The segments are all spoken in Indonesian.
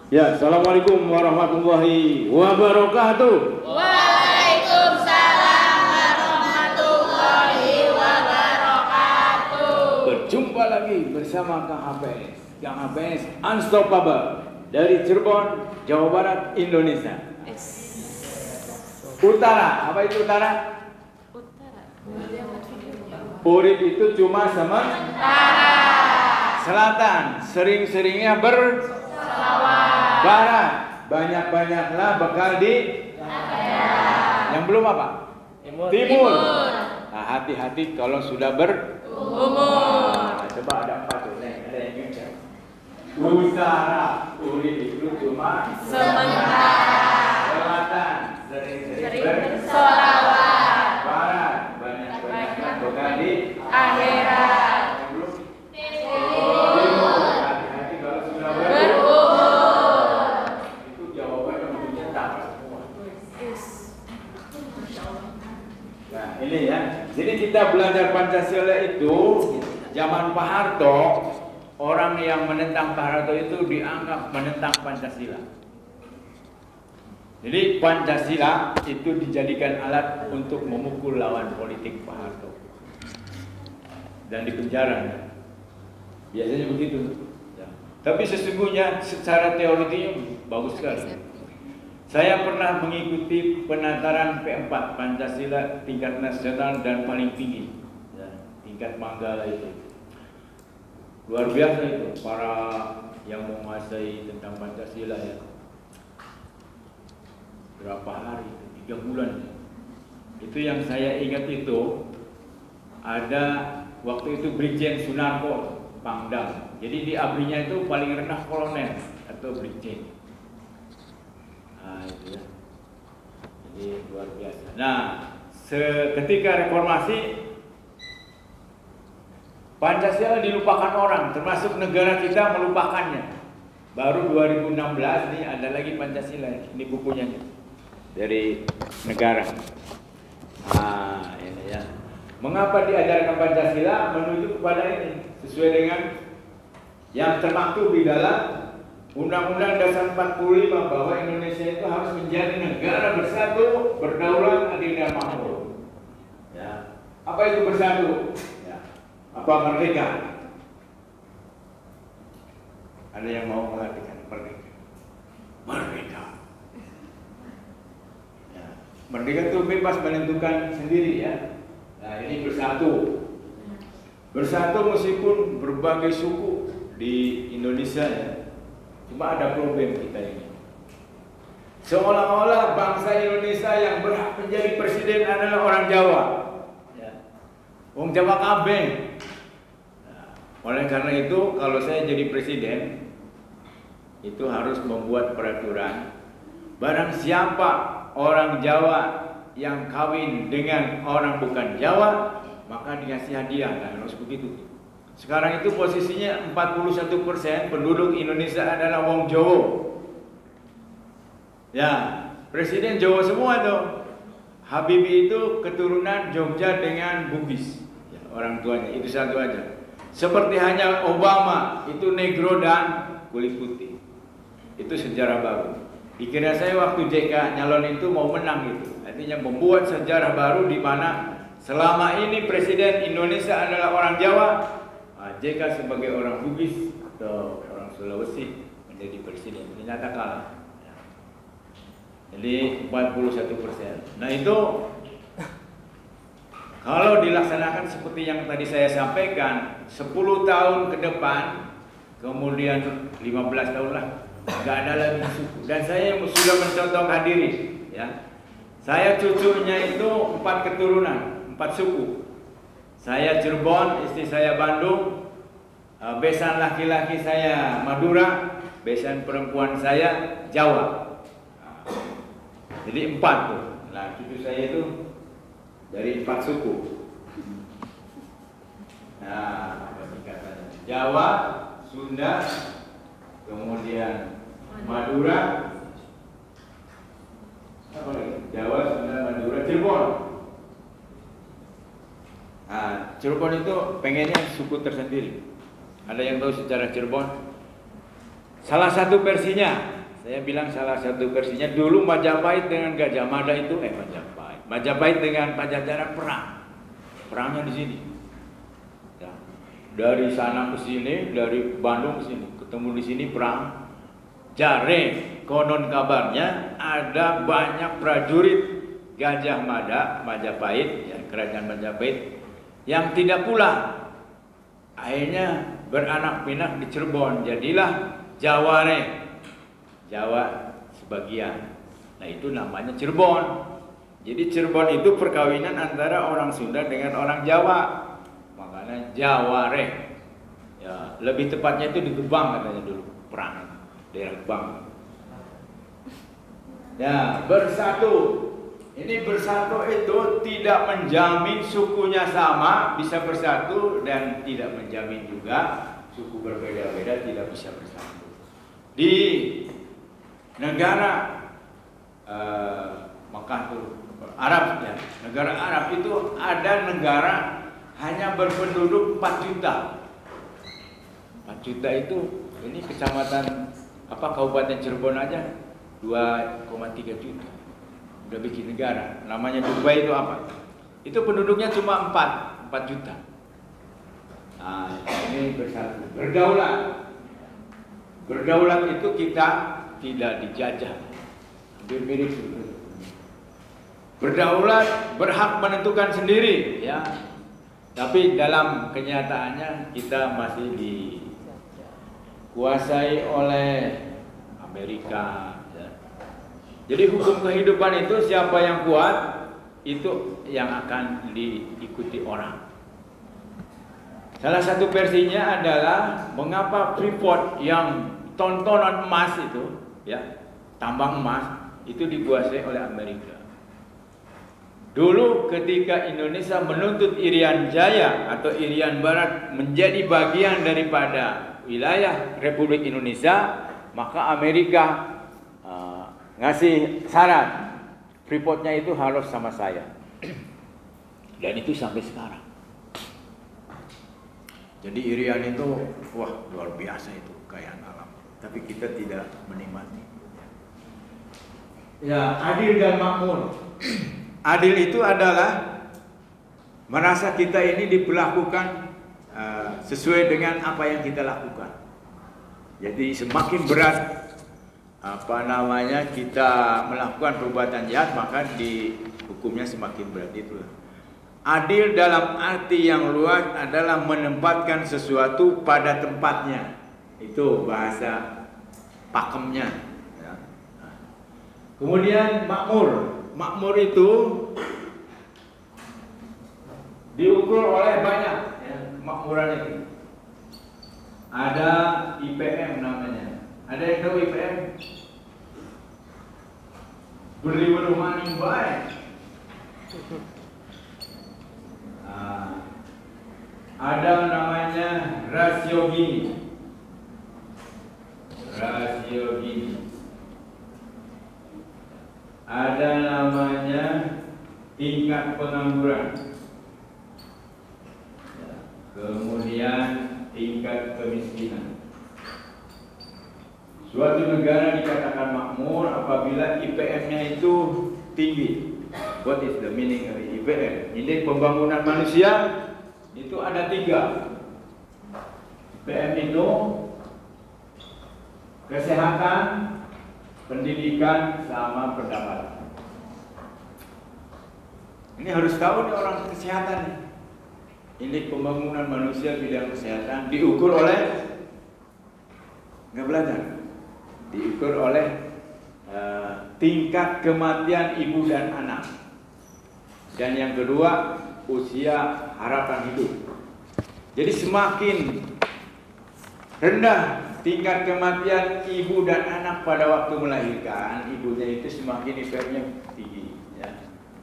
Ya, Assalamualaikum warahmatullahi wabarakatuh. Waalaikumsalam warahmatullahi wabarakatuh. Berjumpa lagi bersama Kang APS. Kang APS Unstoppable dari Cirebon, Jawa Barat, Indonesia. Utara, apa itu utara? Urip itu cuma sementara. Selatan, sering-seringnya berselawat. Barat, banyak-banyaklah bekal di akhirat. Yang belum apa? Timur. Nah, hati-hati kalau sudah berumur. Nah, coba ada apa tuh? Ada yang ngecek. Utara, urip itu cuma sementara. Selatan, sering-sering berselawat. Barat, banyak-banyak bekal di akhirat. Ini ya, jadi kita belajar Pancasila itu zaman Pak Harto, orang yang menentang Pak Harto itu dianggap menentang Pancasila. Jadi Pancasila itu dijadikan alat untuk memukul lawan politik Pak Harto dan dipenjara. Biasanya begitu. Tapi sesungguhnya secara teorinya bagus sekali. Saya pernah mengikuti penataran P4 Pancasila tingkat nasional dan paling tinggi, ya, tingkat Manggala itu. Luar biasa itu para yang menguasai tentang Pancasila ya. Berapa hari? 3 bulan. Itu yang saya ingat itu ada waktu itu Brigjen Sunarko Pangdam. Jadi di ABRI-nya itu paling rendah kolonel atau Brigjen. Nah, itu ya. Jadi luar biasa. Nah, ketika reformasi Pancasila dilupakan orang, termasuk negara kita melupakannya. Baru 2016 nih ada lagi Pancasila. Ini bukunya nih, dari negara. Nah, ini ya. Mengapa diajarkan Pancasila? Menuju kepada ini, sesuai dengan yang termaktub di dalam Undang-Undang Dasar 45 bahwa Indonesia itu harus menjadi negara bersatu, berdaulat, adil dan makmur. Ya. Apa itu bersatu? Ya. Apa merdeka? Ada yang mau mengartikan merdeka? Merdeka. Ya. Merdeka itu bebas menentukan sendiri ya. Nah, ini bersatu. Bersatu meskipun berbagai suku di Indonesia ya. Cuma ada problem kita ini. Seolah-olah bangsa Indonesia yang berhak menjadi presiden adalah orang Jawa. Ya. Wong Jawa kabeh. Nah, oleh karena itu kalau saya jadi presiden itu harus membuat peraturan. Barang siapa orang Jawa yang kawin dengan orang bukan Jawa, maka dikasih hadiah. Nah, harus begitu. Sekarang itu posisinya 41% penduduk Indonesia adalah wong Jawa. Ya, presiden Jawa semua tuh. Habibie itu keturunan Jogja dengan Bugis. Ya, orang tuanya itu satu aja. Seperti hanya Obama itu negro dan kulit putih. Itu sejarah baru. Dikira saya waktu JK nyalon itu mau menang gitu. Artinya membuat sejarah baru di mana selama ini presiden Indonesia adalah orang Jawa. JK sebagai orang Bugis atau orang Sulawesi menjadi presiden, ternyata kalah. Jadi 41%. Nah itu kalau dilaksanakan seperti yang tadi saya sampaikan, 10 tahun ke depan, kemudian 15 tahun lah, nggak ada lagi suku. Dan saya sudah mencontohkan diri, ya. Saya cucunya itu 4 keturunan, 4 suku. Saya Cirebon, istri saya Bandung. Besan laki-laki saya Madura, besan perempuan saya Jawa. Jadi 4 tuh. Nah, cucu saya itu dari 4 suku. Nah, apa singkatannya? Jawa, Sunda, kemudian Madura, apa lagi? Jawa, Sunda, Madura, Cirebon. Nah, Cirebon itu pengennya suku tersendiri. Ada yang tahu sejarah Cirebon? Salah satu versinya Saya bilang salah satu versinya dulu Majapahit dengan Gajah Mada itu Majapahit dengan Pajajaran perangnya di sini. Ya. Dari sana ke sini, dari Bandung ke sini, ketemu di sini perang. Jare, konon kabarnya ada banyak prajurit Gajah Mada, Majapahit, ya, kerajaan Majapahit yang tidak pulang. Akhirnya beranak pinak di Cirebon, jadilah Jaware, Jawa sebagian. Nah itu namanya Cirebon. Jadi Cirebon itu perkawinan antara orang Sunda dengan orang Jawa, makanya Jaware. Ya, lebih tepatnya itu di Gebang katanya dulu perang. Daerah Gebang. Ya, bersatu. Ini bersatu itu tidak menjamin sukunya sama bisa bersatu dan tidak menjamin juga suku berbeda-beda tidak bisa bersatu. Di negara Mekah itu Arab ya, negara Arab itu ada negara hanya berpenduduk 4 juta. 4 juta itu ini kecamatan Kabupaten Cirebon aja 2,3 juta. Udah bikin negara. Namanya Dubai itu apa? Itu penduduknya cuma 4 juta. Nah, ini bersatu. Berdaulat itu kita tidak dijajah. Hampir mirip seperti itu. Berdaulat berhak menentukan sendiri, ya. Tapi dalam kenyataannya kita masih dikuasai oleh Amerika. Ya. Jadi hukum kehidupan itu siapa yang kuat itu yang akan diikuti orang. Salah satu versinya adalah mengapa Freeport yang tontonan emas itu, ya, tambang emas itu dikuasai oleh Amerika. Dulu ketika Indonesia menuntut Irian Jaya atau Irian Barat menjadi bagian daripada wilayah Republik Indonesia, maka Amerika ngasih syarat Freeportnya itu harus sama saya. Dan itu sampai sekarang. Jadi Irian itu wah luar biasa itu kekayaan alam. Tapi kita tidak menikmati. Ya, adil dan makmur. Adil itu adalah merasa kita ini diperlakukan sesuai dengan apa yang kita lakukan. Jadi semakin berat kita melakukan perbuatan jahat, maka hukumnya semakin berat itu. Adil dalam arti yang luas adalah menempatkan sesuatu pada tempatnya. Itu bahasa pakemnya. Ya. Kemudian makmur. Makmur itu diukur oleh banyak ya, kemakmuran itu. Ada IPM namanya. Ada yang tahu IPM? Beli rumah yang baik. Ada namanya rasio Gini. Rasio Gini. Ada namanya tingkat pengangguran. Kemudian tingkat kemiskinan. Suatu negara dikatakan makmur apabila IPM-nya itu tinggi. What is the meaning of IPM? Indeks pembangunan manusia itu ada 3. IPM itu kesehatan, pendidikan, sama pendapatan. Ini harus tahu nih orang kesehatan. Indeks pembangunan manusia bidang kesehatan diukur oleh nggak belajar. Diukur oleh tingkat kematian ibu dan anak. Dan yang kedua, usia harapan hidup. Jadi semakin rendah tingkat kematian ibu dan anak pada waktu melahirkan, ibunya itu semakin IPM-nya tinggi. Ya.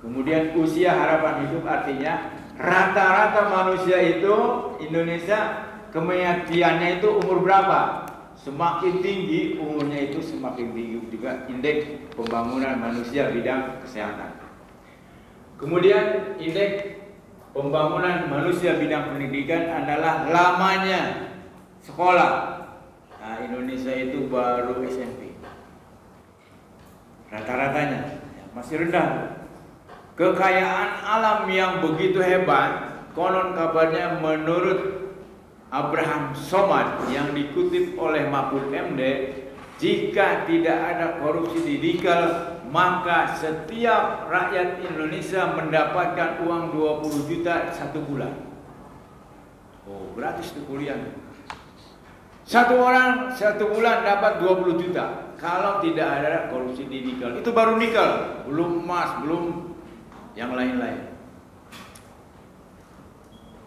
Kemudian usia harapan hidup artinya rata-rata manusia itu Indonesia kematiannya itu umur berapa? Semakin tinggi umurnya itu semakin tinggi juga indeks pembangunan manusia bidang kesehatan. Kemudian indeks pembangunan manusia bidang pendidikan adalah lamanya sekolah. Nah, Indonesia itu baru SMP. rata-ratanya masih rendah. Kekayaan alam yang begitu hebat, konon kabarnya menurut Abraham Somad yang dikutip oleh Mahfud MD, jika tidak ada korupsi di nikel, maka setiap rakyat Indonesia mendapatkan uang 20 juta satu bulan. Oh, gratis tuh kuliah. Satu orang satu bulan dapat 20 juta kalau tidak ada korupsi di nikel. Itu baru nikel, belum emas, belum yang lain-lain.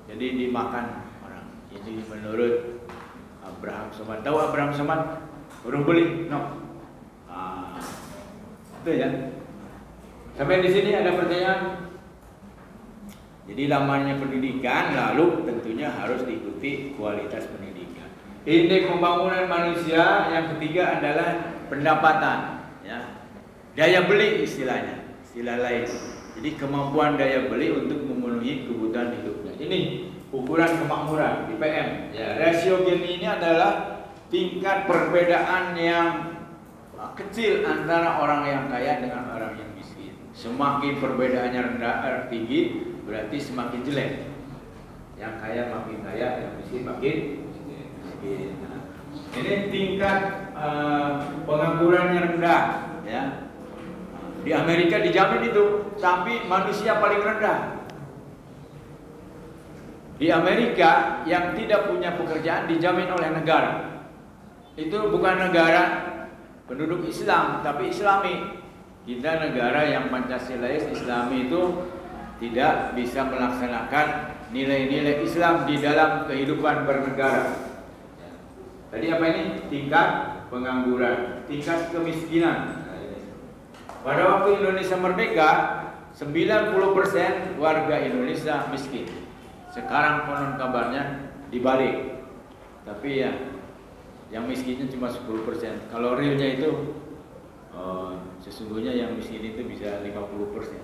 Jadi dimakan orang. Ini menurut Abraham Somad. Tahu Abraham Somad? Baru beli? No. Itu ya. Sampai di sini ada pertanyaan. Jadi lamanya pendidikan, lalu tentunya harus diikuti kualitas pendidikan. Indeks pembangunan manusia yang ketiga adalah pendapatan, ya. Daya beli istilahnya, istilah lain. Jadi kemampuan daya beli untuk memenuhi kebutuhan hidupnya. Ini ukuran kemakmuran IPM. Ya, rasio Gini ini adalah tingkat perbedaan yang kecil antara orang yang kaya dengan orang yang miskin. Semakin perbedaannya rendah tinggi, berarti semakin jelek. Yang kaya makin kaya, yang miskin makin miskin. Nah, ini tingkat penganggurannya rendah, ya. Di Amerika dijamin itu, tapi manusia paling rendah. Di Amerika yang tidak punya pekerjaan dijamin oleh negara. Itu bukan negara penduduk Islam, tapi Islami. Kita negara yang Pancasilais Islami itu tidak bisa melaksanakan nilai-nilai Islam di dalam kehidupan bernegara. Tadi apa ini? Tingkat pengangguran, tingkat kemiskinan. Pada waktu Indonesia merdeka, 90% warga Indonesia miskin. Sekarang konon kabarnya dibalik. Tapi ya, yang miskinnya cuma 10%. Kalau realnya itu sesungguhnya yang miskin itu bisa 50%.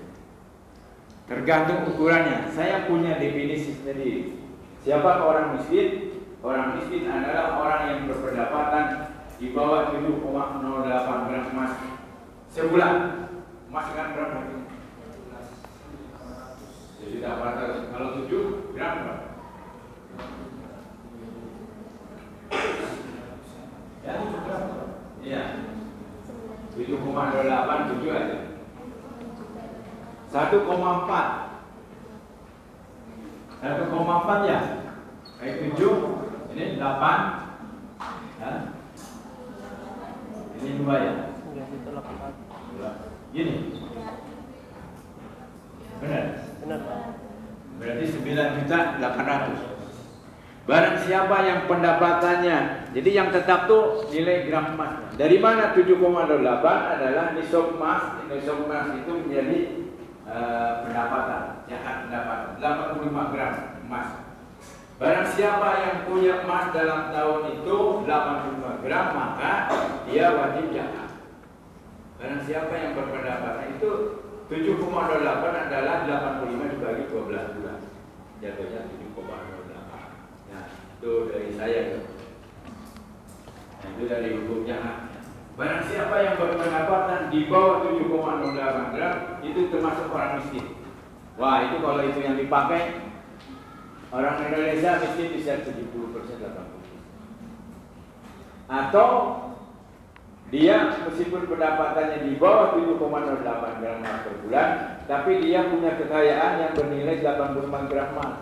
Tergantung ukurannya. Saya punya definisi sendiri. Siapa orang miskin? Orang miskin adalah orang yang berpendapatan di bawah 7,08 gram emas sebulan. Emas kan berapa? Jadi dapat kalau 7 gram berapa? Ya, iya. 7,8 aja. 1,4. 1,4 ya. Kayak 7, ini 8. Ya. Ini 2 ya. Gini. Benar? Benar, Pak. Berarti 9.800.000. Barang siapa yang pendapatannya, jadi yang tetap tuh nilai gram emas. Dari mana 7,8 adalah nisab emas. Nisab emas itu menjadi pendapatan, zakat pendapatan 85 gram emas. Barang siapa yang punya emas dalam tahun itu 85 gram, maka dia wajib zakat. Barang siapa yang berpendapatan itu 7,08 adalah 85 dibagi 12 bulan. Jatuhnya 7,08. Nah, itu dari saya. Nah, itu dari hukumnya. Barang siapa yang berpendapatan di bawah 7,08 gram itu termasuk orang miskin. Wah, itu kalau itu yang dipakai orang Indonesia miskin bisa 70%, 80%. Atau dia meskipun pendapatannya di bawah 7,08 gram emas per bulan, tapi dia punya kekayaan yang bernilai 85 gram emas.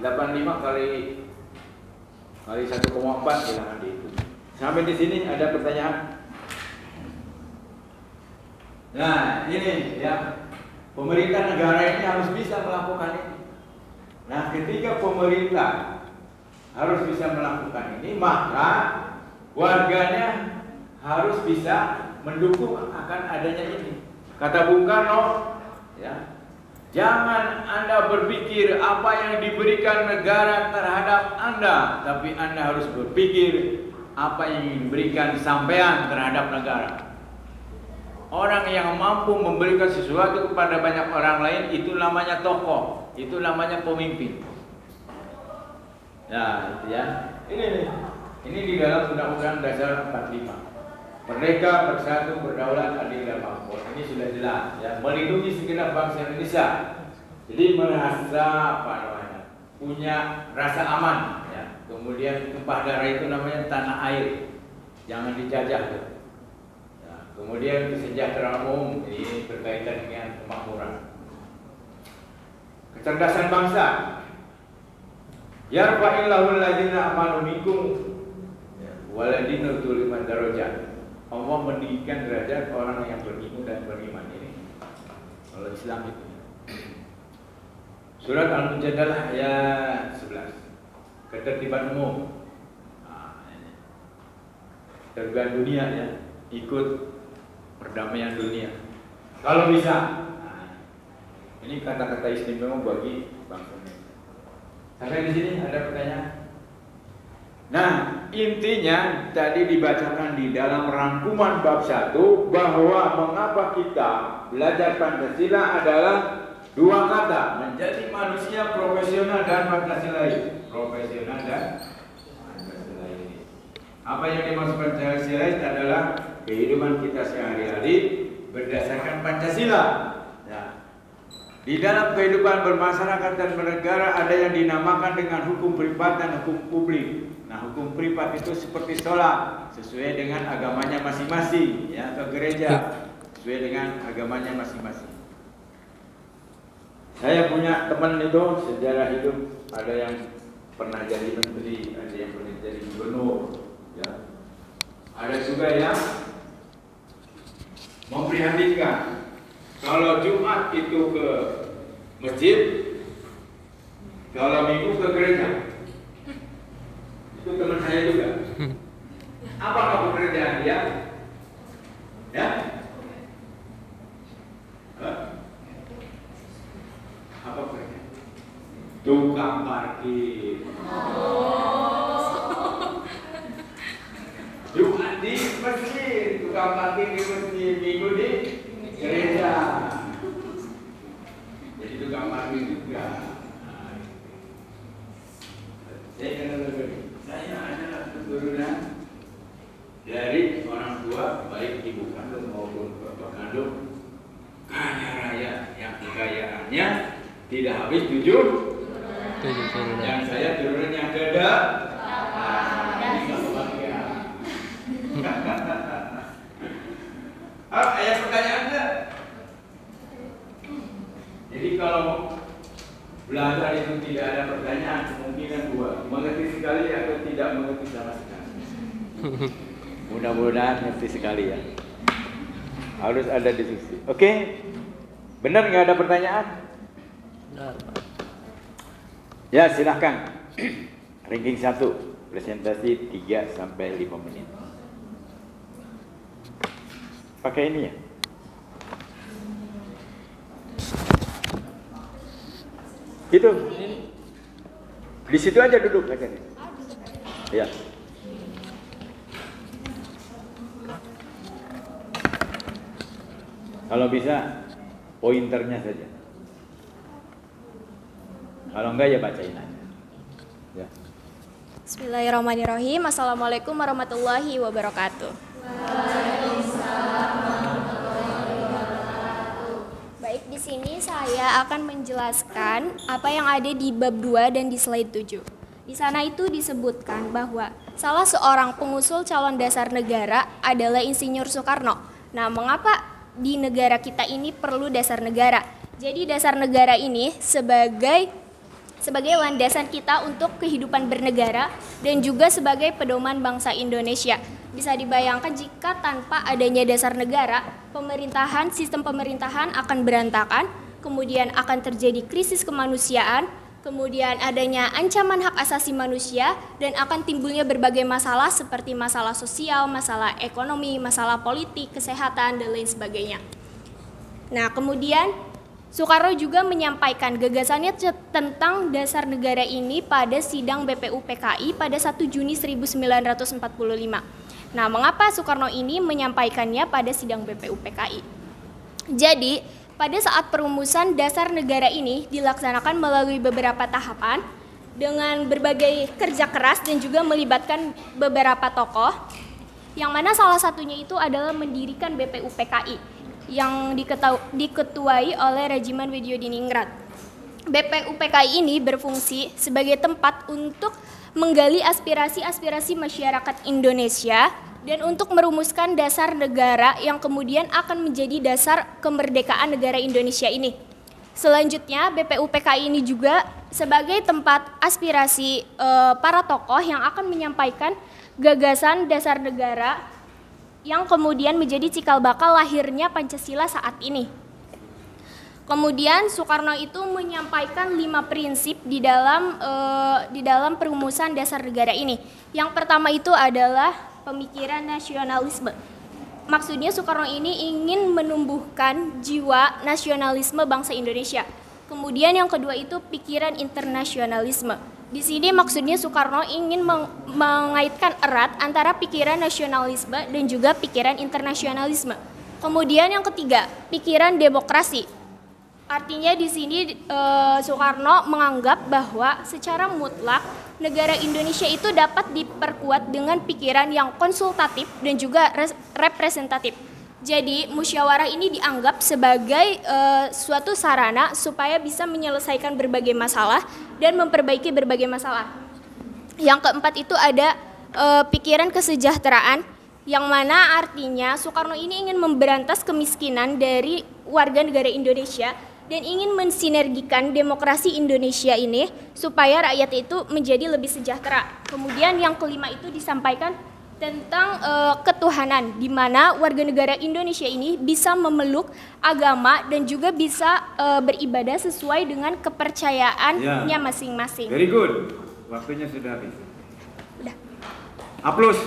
85 kali 1,4 silahkan dihitung. Sampai di sini ada pertanyaan? Nah, ini ya, pemerintah negara ini harus bisa melakukan ini. Nah, ketika pemerintah harus bisa melakukan ini, maka warganya harus bisa mendukung akan adanya ini. Kata Bung Karno, ya, jangan Anda berpikir apa yang diberikan negara terhadap Anda, tapi Anda harus berpikir apa yang diberikan sampean terhadap negara. Orang yang mampu memberikan sesuatu kepada banyak orang lain, itu namanya tokoh, itu namanya pemimpin. Nah, itu ya. Ini di dalam Undang-Undang Dasar 45. merdeka, bersatu, berdaulat, adil dan makmur. Ini sudah jelas ya, melindungi segenap bangsa Indonesia. Jadi merasa punya rasa aman ya. Kemudian tumpah darah itu namanya tanah air, jangan dijajah tuh. Ya. Kemudian kesejahteraan umum, ini berkaitan dengan kemakmuran. Kecerdasan bangsa. Yarfa'illahul ladzina amanu minkum waladina utul iman darajat. Allah meninggikan derajat orang yang berilmu dan beriman ini. Kalau Islam itu. Surat Al-Mujadalah ayat 11. Ketertiban umum. Tertiban dunia ya, ikut perdamaian dunia. Kalau bisa. Ini kata-kata istimewa bagi bangsa Indonesia. Sampai di sini ada pertanyaan? Nah, intinya tadi dibacakan di dalam rangkuman bab 1 bahwa mengapa kita belajar Pancasila adalah dua kata, menjadi manusia profesional dan Pancasilais. Profesional dan Pancasilais. Apa yang dimaksud Pancasilais adalah kehidupan kita sehari-hari berdasarkan Pancasila. Ya. Di dalam kehidupan bermasyarakat dan bernegara ada yang dinamakan dengan hukum privat dan hukum publik. Nah, hukum privat itu seperti sholat, sesuai dengan agamanya masing-masing, ya, ke gereja, sesuai dengan agamanya masing-masing. Saya punya teman itu sejarah hidup, ada yang pernah jadi menteri, ada yang pernah jadi gubernur, ya. Ada juga yang memprihatinkan. Kalau Jumat itu ke masjid, kalau Minggu ke gereja. Itu teman saya juga. Apakah pekerjaan dia? Ya? Apa pekerjaan? Tukang parkir. Jumat di masjid, tukang parkir di masjid, Minggu di gereja. Jadi tukang parkir juga. Saya adalah keturunan dari orang tua, baik ibu kandung maupun bapak kandung, kaya raya yang kekayaannya tidak habis 7 yang saya turunan yang kedua. Ayat pertanyaannya. Jadi kalau belajar itu tidak ada pertanyaan, kemungkinan dua, mengerti sekali atau tidak mengerti sama sekali. Mudah-mudahan ngerti sekali ya. Harus ada diskusi. Oke, benar nggak ada pertanyaan? Benar. Ya silahkan. Ranking 1, presentasi 3 sampai 5 menit. Pakai ini ya. Itu. Di situ aja duduk aja nih. Ya. Kalau bisa pointernya saja. Kalau enggak ya bacain aja. Ya. Bismillahirrahmanirrahim. Assalamualaikum warahmatullahi wabarakatuh. Baik, di sini saya akan menjelaskan apa yang ada di bab 2 dan di slide 7. Di sana itu disebutkan bahwa salah seorang pengusul calon dasar negara adalah Insinyur Soekarno. Nah, mengapa di negara kita ini perlu dasar negara? Jadi dasar negara ini sebagai landasan kita untuk kehidupan bernegara dan juga sebagai pedoman bangsa Indonesia. Bisa dibayangkan jika tanpa adanya dasar negara, sistem pemerintahan akan berantakan, kemudian akan terjadi krisis kemanusiaan, kemudian adanya ancaman hak asasi manusia, dan akan timbulnya berbagai masalah seperti masalah sosial, masalah ekonomi, masalah politik, kesehatan, dan lain sebagainya. Nah, kemudian Soekarno juga menyampaikan gagasannya tentang dasar negara ini pada sidang BPUPKI pada 1 Juni 1945. Nah, mengapa Soekarno ini menyampaikannya pada sidang BPUPKI? Jadi, pada saat perumusan dasar negara ini dilaksanakan melalui beberapa tahapan dengan berbagai kerja keras dan juga melibatkan beberapa tokoh. yang mana salah satunya itu adalah mendirikan BPUPKI yang diketuai oleh Regimen Widyodiningrat. BPUPKI ini berfungsi sebagai tempat untuk menggali aspirasi-aspirasi masyarakat Indonesia dan untuk merumuskan dasar negara yang kemudian akan menjadi dasar kemerdekaan negara Indonesia ini. Selanjutnya, BPUPKI ini juga sebagai tempat aspirasi para tokoh yang akan menyampaikan gagasan dasar negara yang kemudian menjadi cikal bakal lahirnya Pancasila saat ini. Kemudian Soekarno itu menyampaikan 5 prinsip di dalam perumusan dasar negara ini. Yang pertama itu adalah pemikiran nasionalisme. Maksudnya Soekarno ini ingin menumbuhkan jiwa nasionalisme bangsa Indonesia. Kemudian yang kedua itu pikiran internasionalisme. Di sini maksudnya Soekarno ingin mengaitkan erat antara pikiran nasionalisme dan juga pikiran internasionalisme. Kemudian yang ketiga, pikiran demokrasi. Artinya di sini Soekarno menganggap bahwa secara mutlak negara Indonesia itu dapat diperkuat dengan pikiran yang konsultatif dan juga representatif. Jadi musyawarah ini dianggap sebagai suatu sarana supaya bisa menyelesaikan berbagai masalah dan memperbaiki berbagai masalah. Yang keempat itu ada pikiran kesejahteraan, yang mana artinya Soekarno ini ingin memberantas kemiskinan dari warga negara Indonesia dan ingin mensinergikan demokrasi Indonesia ini supaya rakyat itu menjadi lebih sejahtera. Kemudian yang kelima itu disampaikan tentang ketuhanan, di mana warga negara Indonesia ini bisa memeluk agama dan juga bisa beribadah sesuai dengan kepercayaannya masing-masing. Very good. Waktunya sudah habis. Udah. Aplaus.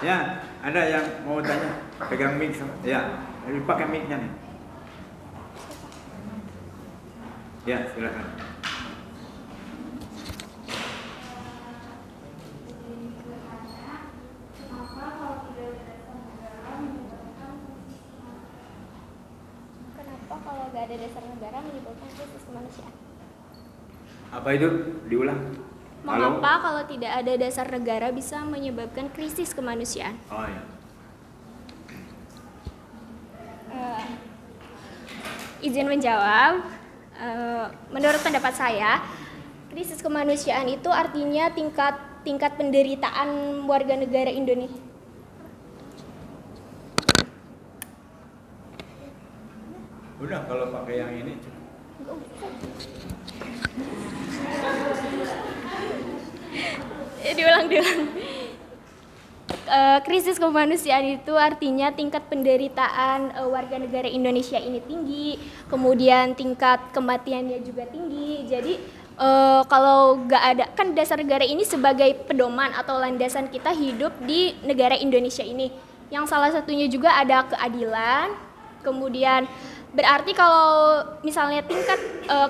Ya, ada yang mau tanya? Pegang mic sama. Ya, pakai mic-nya nih. Ya, silakan. Kenapa kalau nggak ada dasar negara menyebabkan krisis kemanusiaan? Apa itu? Diulang. Mengapa kalau tidak ada dasar negara bisa menyebabkan krisis kemanusiaan? Oh ya. Izin menjawab. Menurut pendapat saya, krisis kemanusiaan itu artinya tingkat penderitaan warga negara Indonesia. Udah, kalau pakai yang ini. Diulang. Krisis kemanusiaan itu artinya tingkat penderitaan warga negara Indonesia ini tinggi, kemudian tingkat kematiannya juga tinggi. Jadi kalau nggak ada, kan dasar negara ini sebagai pedoman atau landasan kita hidup di negara Indonesia ini. Yang salah satunya juga ada keadilan. Kemudian berarti kalau misalnya tingkat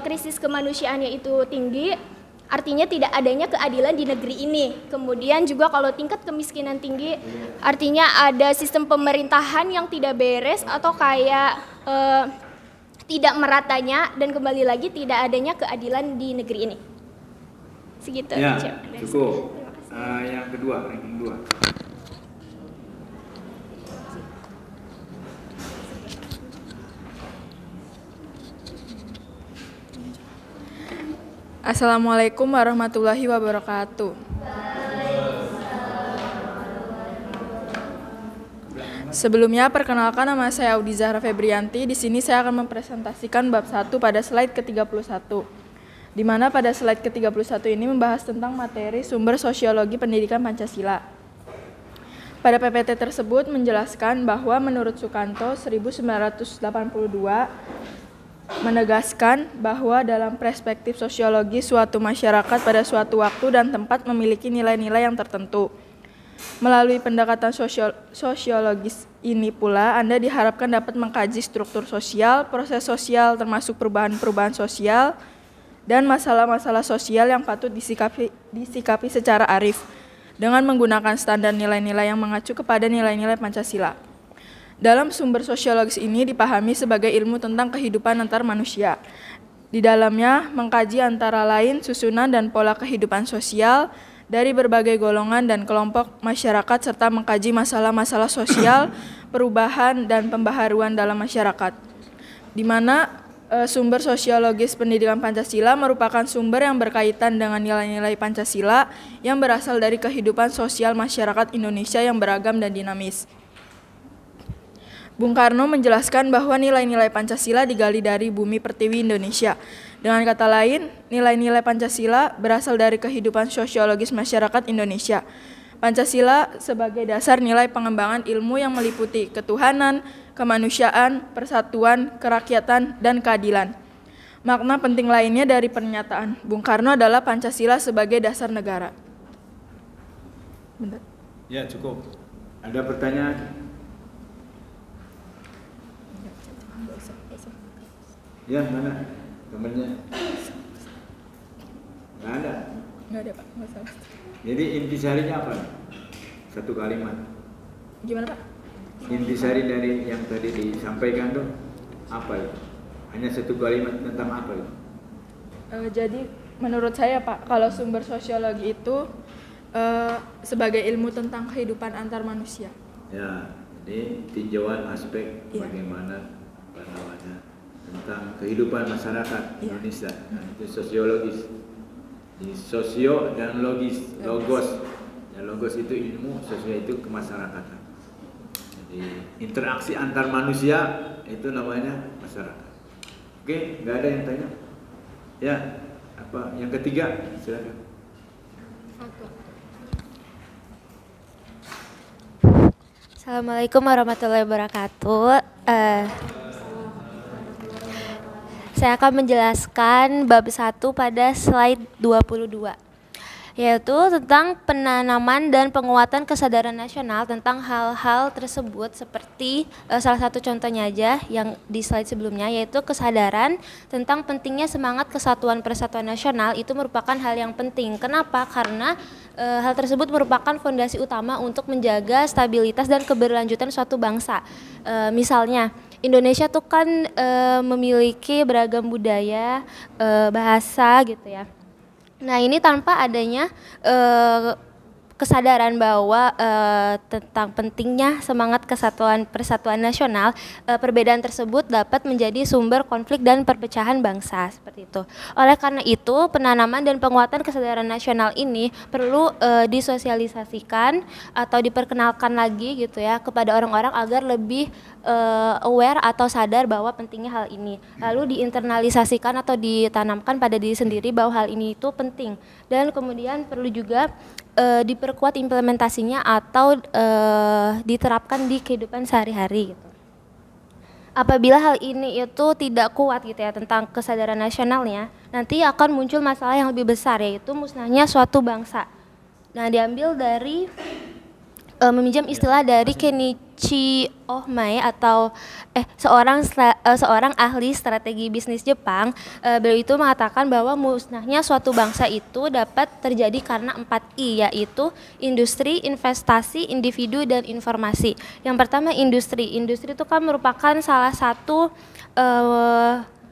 krisis kemanusiaannya itu tinggi, artinya tidak adanya keadilan di negeri ini. Kemudian juga kalau tingkat kemiskinan tinggi, artinya ada sistem pemerintahan yang tidak beres atau kayak tidak meratanya, dan kembali lagi tidak adanya keadilan di negeri ini. Segitu. Ya, cukup. Yang kedua, ranking 2. Assalamualaikum warahmatullahi wabarakatuh. Sebelumnya, perkenalkan, nama saya Audi Zahra Febrianti. Di sini saya akan mempresentasikan bab 1 pada slide ke-31. Di mana pada slide ke-31 ini membahas tentang materi sumber sosiologi pendidikan Pancasila. Pada PPT tersebut menjelaskan bahwa menurut Sukanto 1982 menegaskan bahwa dalam perspektif sosiologi suatu masyarakat pada suatu waktu dan tempat memiliki nilai-nilai yang tertentu. Melalui pendekatan sosiologis ini pula, Anda diharapkan dapat mengkaji struktur sosial, proses sosial termasuk perubahan-perubahan sosial, dan masalah-masalah sosial yang patut disikapi secara arif, dengan menggunakan standar nilai-nilai yang mengacu kepada nilai-nilai Pancasila. Dalam sumber sosiologis ini dipahami sebagai ilmu tentang kehidupan antar manusia. Di dalamnya mengkaji antara lain susunan dan pola kehidupan sosial dari berbagai golongan dan kelompok masyarakat serta mengkaji masalah-masalah sosial, perubahan dan pembaharuan dalam masyarakat. Di mana sumber sosiologis pendidikan Pancasila merupakan sumber yang berkaitan dengan nilai-nilai Pancasila yang berasal dari kehidupan sosial masyarakat Indonesia yang beragam dan dinamis. Bung Karno menjelaskan bahwa nilai-nilai Pancasila digali dari bumi pertiwi Indonesia. Dengan kata lain, nilai-nilai Pancasila berasal dari kehidupan sosiologis masyarakat Indonesia. Pancasila sebagai dasar nilai pengembangan ilmu yang meliputi ketuhanan, kemanusiaan, persatuan, kerakyatan, dan keadilan. Makna penting lainnya dari pernyataan Bung Karno adalah Pancasila sebagai dasar negara. Bentar. Ya, cukup. Ada pertanyaan? Ya, mana? Temannya? Nggak ada? Nggak ada, Pak. Nggak salah. Jadi intisarinya apa? Satu kalimat. Gimana, Pak? Intisari dari yang tadi disampaikan tuh apa itu? Hanya satu kalimat tentang apa itu? Jadi menurut saya, Pak, kalau sumber sosiologi itu sebagai ilmu tentang kehidupan antar manusia. Ya, ini tinjauan aspek Iya. bagaimana tentang kehidupan masyarakat Indonesia. Nah, itu sosiologis. Di sosio dan logis, logos. Ya, logos itu ilmu, sosio itu kemasyarakatan. Jadi interaksi antar manusia itu namanya masyarakat. Oke, nggak ada yang tanya? Ya, apa? Yang ketiga, silakan. Assalamualaikum warahmatullahi wabarakatuh. Saya akan menjelaskan bab 1 pada slide 22, yaitu tentang penanaman dan penguatan kesadaran nasional tentang hal-hal tersebut, seperti salah satu contohnya aja yang di slide sebelumnya, yaitu kesadaran tentang pentingnya semangat kesatuan persatuan nasional. Itu merupakan hal yang penting. Kenapa? Karena hal tersebut merupakan fondasi utama untuk menjaga stabilitas dan keberlanjutan suatu bangsa. Misalnya Indonesia tuh kan memiliki beragam budaya, bahasa gitu ya. Nah, ini tanpa adanya kesadaran bahwa tentang pentingnya semangat kesatuan persatuan nasional, perbedaan tersebut dapat menjadi sumber konflik dan perpecahan bangsa, seperti itu. Oleh karena itu, penanaman dan penguatan kesadaran nasional ini perlu disosialisasikan atau diperkenalkan lagi gitu ya kepada orang-orang agar lebih aware atau sadar bahwa pentingnya hal ini. Lalu diinternalisasikan atau ditanamkan pada diri sendiri bahwa hal ini itu penting, dan kemudian perlu juga diperkuat implementasinya atau diterapkan di kehidupan sehari-hari gitu. Apabila hal ini itu tidak kuat gitu ya tentang kesadaran nasionalnya, nanti akan muncul masalah yang lebih besar, yaitu musnahnya suatu bangsa. Nah, diambil dari meminjam istilah dari Kenichi Ohmae atau seorang ahli strategi bisnis Jepang. Beliau itu mengatakan bahwa musnahnya suatu bangsa itu dapat terjadi karena 4I, yaitu industri, investasi, individu, dan informasi. Yang pertama industri. Industri itu kan merupakan salah satu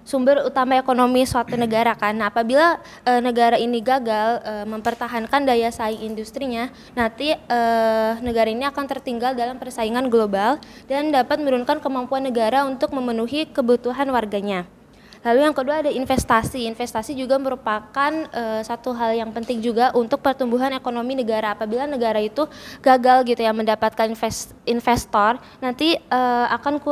sumber utama ekonomi suatu negara kan. Nah, apabila negara ini gagal mempertahankan daya saing industrinya, nanti negara ini akan tertinggal dalam persaingan global dan dapat menurunkan kemampuan negara untuk memenuhi kebutuhan warganya. Lalu yang kedua ada investasi. Investasi juga merupakan satu hal yang penting juga untuk pertumbuhan ekonomi negara. Apabila negara itu gagal gitu ya mendapatkan investor, nanti akan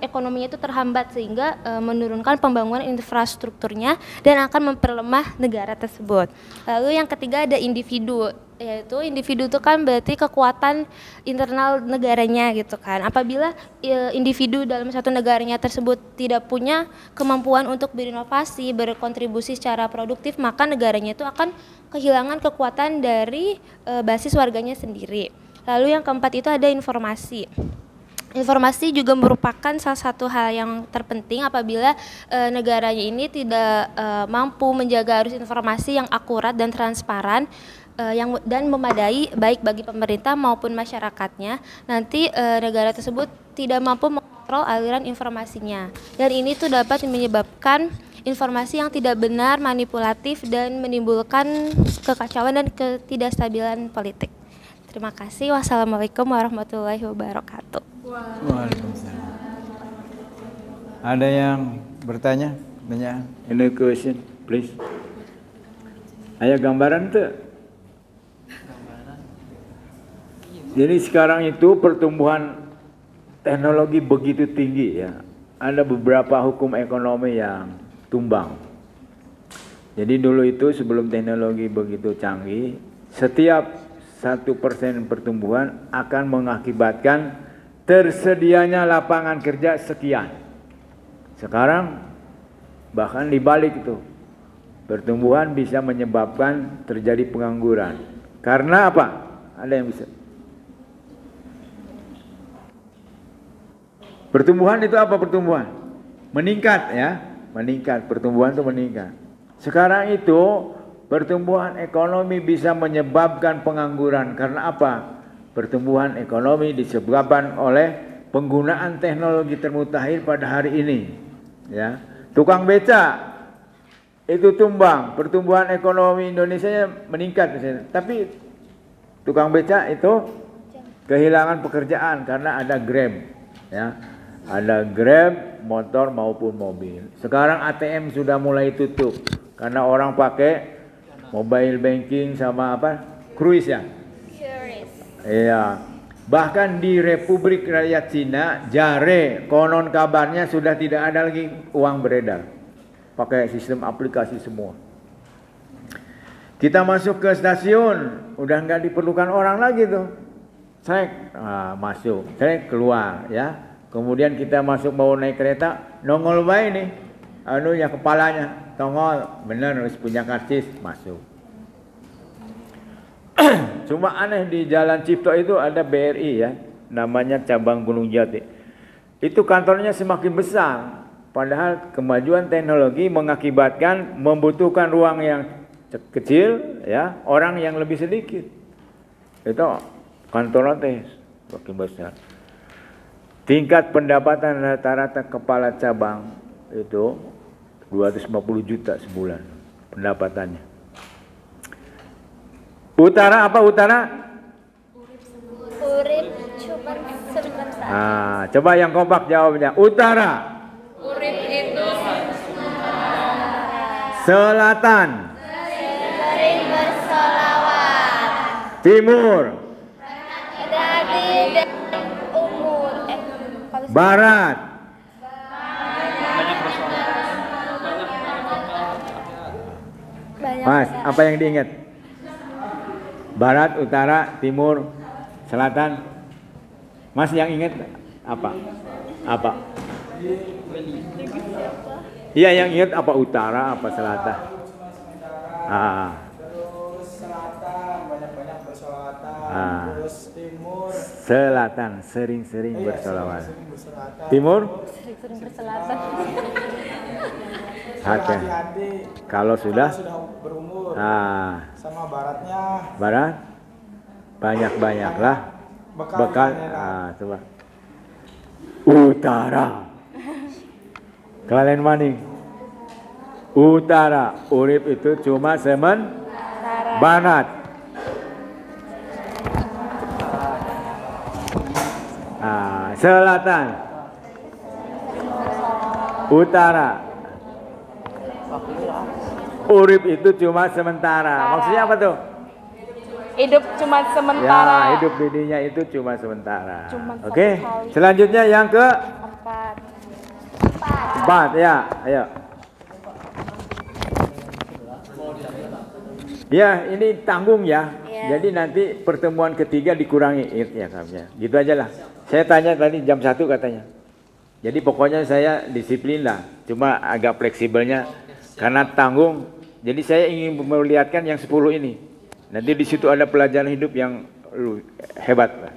ekonominya itu terhambat sehingga menurunkan pembangunan infrastrukturnya dan akan memperlemah negara tersebut. Lalu yang ketiga ada individu. Yaitu individu itu kan berarti kekuatan internal negaranya gitu kan. Apabila individu dalam satu negaranya tersebut tidak punya kemampuan untuk berinovasi, berkontribusi secara produktif, maka negaranya itu akan kehilangan kekuatan dari basis warganya sendiri. Lalu yang keempat itu ada informasi. Informasi juga merupakan salah satu hal yang terpenting apabila negaranya ini tidak mampu menjaga arus informasi yang akurat dan transparan dan memadai baik bagi pemerintah maupun masyarakatnya, nanti negara tersebut tidak mampu mengontrol aliran informasinya, dan ini tuh dapat menyebabkan informasi yang tidak benar, manipulatif, dan menimbulkan kekacauan dan ketidakstabilan politik. Terima kasih. Wassalamualaikum warahmatullahi wabarakatuh. Waalaikumsalam. Ada yang bertanya? Pertanyaan? Any question, please? Aya gambaran tuh. Jadi sekarang itu pertumbuhan teknologi begitu tinggi ya. Ada beberapa hukum ekonomi yang tumbang. Jadi dulu itu sebelum teknologi begitu canggih, setiap 1% pertumbuhan akan mengakibatkan tersedianya lapangan kerja sekian. Sekarang bahkan dibalik itu, pertumbuhan bisa menyebabkan terjadi pengangguran. Karena apa? Ada yang bisa? Pertumbuhan itu apa pertumbuhan? Meningkat ya, meningkat, pertumbuhan itu meningkat. Sekarang itu pertumbuhan ekonomi bisa menyebabkan pengangguran. Karena apa? Pertumbuhan ekonomi disebabkan oleh penggunaan teknologi termutakhir pada hari ini. Ya, tukang beca itu tumbang, pertumbuhan ekonomi Indonesia meningkat. Tapi tukang beca itu kehilangan pekerjaan karena ada Grab. Ya, ada Grab motor maupun mobil. Sekarang ATM sudah mulai tutup karena orang pakai mobile banking sama apa? Cruise ya. Iya. Bahkan di Republik Rakyat Cina, Jare, konon kabarnya sudah tidak ada lagi uang beredar. Pakai sistem aplikasi semua. Kita masuk ke stasiun, udah nggak diperlukan orang lagi tuh. Saya masuk, saya keluar ya. Kemudian kita masuk mau naik kereta, nongol bae nih. Ya kepalanya, tongol, bener harus punya karcis, masuk. Cuma aneh di Jalan Cipto itu ada BRI ya, namanya cabang Gunung Jati. Itu kantornya semakin besar, padahal kemajuan teknologi mengakibatkan membutuhkan ruang yang kecil ya, orang yang lebih sedikit. Itu kantornya teh semakin besar. Tingkat pendapatan rata-rata kepala cabang itu 250 juta sebulan pendapatannya. Utara apa utara? Urip cuma sebentar. Coba yang kompak jawabnya. Utara. Urip itu Selatan. Sering bersolawat. Timur. Dari dan umur. Barat. Mas, apa yang diingat? Barat, utara, timur, selatan. Mas yang ingat apa? Apa? Iya yang ingat apa utara, apa selatan? Terus selatan banyak-banyak bersolawatan. Terus timur Selatan sering-sering bersolawat. sering bersolawatan. Timur? Sering berselatan. Hati. Kalau sudah berumur. Sama baratnya barat banyak-banyaklah bekal. Coba. Utara. Kalian maning. Utara, urip itu cuma barat. Selatan. Utara. Urip itu cuma sementara. Maksudnya apa tuh? hidup cuma sementara. Ya, hidup dirinya itu cuma sementara. Oke. Sekali. Selanjutnya yang ke Empat. 4 ya, ayo. Ya, ini tanggung ya. Jadi nanti pertemuan ketiga dikurangi ya kamu. Gitu aja lah. Saya tanya tadi jam 1 katanya. Jadi pokoknya saya disiplin lah. Cuma agak fleksibelnya karena tanggung. Jadi saya ingin melihatkan yang 10 ini. Nanti di situ ada pelajaran hidup yang hebat lah.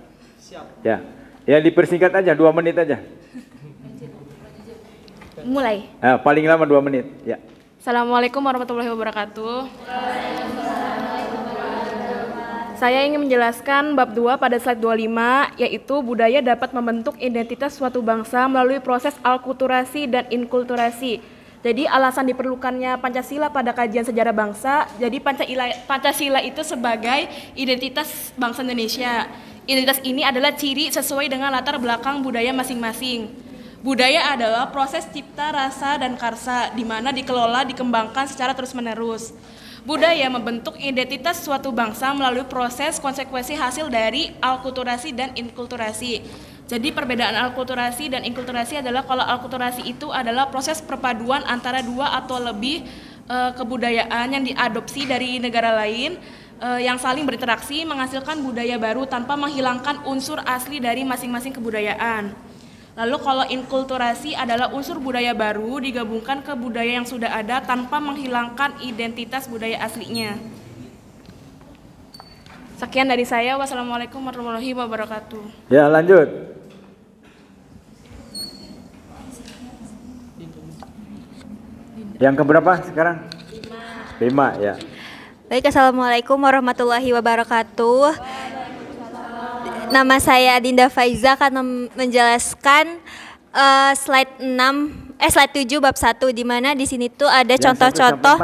Ya. Ya dipersingkat aja 2 menit aja. Mulai. Paling lama 2 menit. Ya. Assalamualaikum warahmatullahi wabarakatuh. Saya ingin menjelaskan bab 2 pada slide 25, yaitu budaya dapat membentuk identitas suatu bangsa melalui proses alkulturasi dan inkulturasi. Jadi alasan diperlukannya Pancasila pada kajian sejarah bangsa, jadi Pancasila itu sebagai identitas bangsa Indonesia. Identitas ini adalah ciri sesuai dengan latar belakang budaya masing-masing. Budaya adalah proses cipta, rasa, dan karsa, di mana dikelola, dikembangkan secara terus-menerus. Budaya membentuk identitas suatu bangsa melalui proses konsekuensi hasil dari alkulturasi dan inkulturasi. Jadi perbedaan alkulturasi dan inkulturasi adalah kalau alkulturasi itu adalah proses perpaduan antara dua atau lebih kebudayaan yang diadopsi dari negara lain yang saling berinteraksi menghasilkan budaya baru tanpa menghilangkan unsur asli dari masing-masing kebudayaan. Lalu kalau inkulturasi adalah unsur budaya baru digabungkan ke budaya yang sudah ada tanpa menghilangkan identitas budaya aslinya. Sekian dari saya. Wassalamualaikum warahmatullahi wabarakatuh. Ya, lanjut. Yang keberapa sekarang? 5 ya. Baik, Assalamualaikum warahmatullahi wabarakatuh. Nama saya Adinda Faiza akan menjelaskan slide 7 bab 1 di mana di sini tuh ada contoh-contoh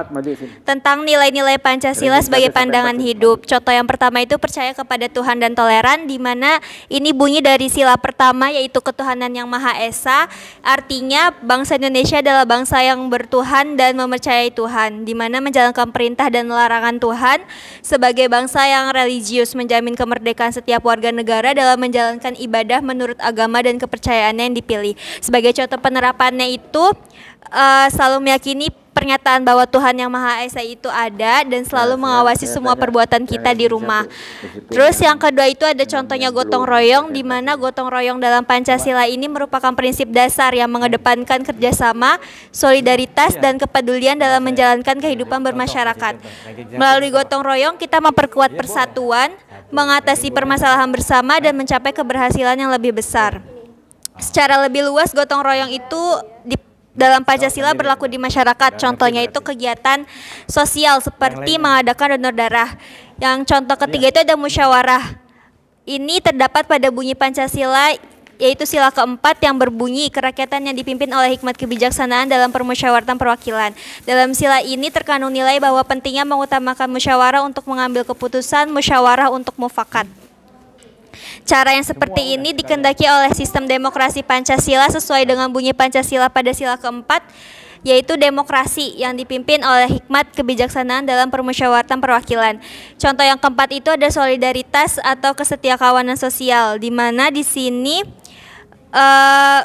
tentang nilai-nilai Pancasila sebagai pandangan hidup. Contoh yang pertama itu percaya kepada Tuhan dan toleran, di mana ini bunyi dari sila pertama yaitu ketuhanan yang Maha Esa. Artinya bangsa Indonesia adalah bangsa yang bertuhan dan mempercayai Tuhan, di mana menjalankan perintah dan larangan Tuhan sebagai bangsa yang religius, menjamin kemerdekaan setiap warga negara dalam menjalankan ibadah menurut agama dan kepercayaannya yang dipilih. Sebagai contoh penerapannya itu selalu meyakini pernyataan bahwa Tuhan yang Maha Esa itu ada dan selalu mengawasi semua perbuatan kita di rumah. Terus yang kedua itu ada contohnya gotong royong, di mana gotong royong dalam Pancasila ini merupakan prinsip dasar yang mengedepankan kerjasama, solidaritas, dan kepedulian dalam menjalankan kehidupan bermasyarakat. Melalui gotong royong kita memperkuat persatuan, mengatasi permasalahan bersama, dan mencapai keberhasilan yang lebih besar. Secara lebih luas, gotong royong itu dalam Pancasila berlaku di masyarakat. Contohnya itu kegiatan sosial seperti mengadakan donor darah. Yang contoh ketiga itu ada musyawarah. Ini terdapat pada bunyi Pancasila, yaitu sila keempat yang berbunyi kerakyatan yang dipimpin oleh hikmat kebijaksanaan dalam permusyawaratan perwakilan. Dalam sila ini terkandung nilai bahwa pentingnya mengutamakan musyawarah untuk mengambil keputusan, musyawarah untuk mufakat. Cara yang seperti ini dikehendaki oleh sistem demokrasi Pancasila sesuai dengan bunyi Pancasila pada sila keempat, yaitu demokrasi yang dipimpin oleh hikmat kebijaksanaan dalam permusyawaratan perwakilan. Contoh yang keempat itu ada solidaritas atau kesetiakawanan sosial, di mana di sini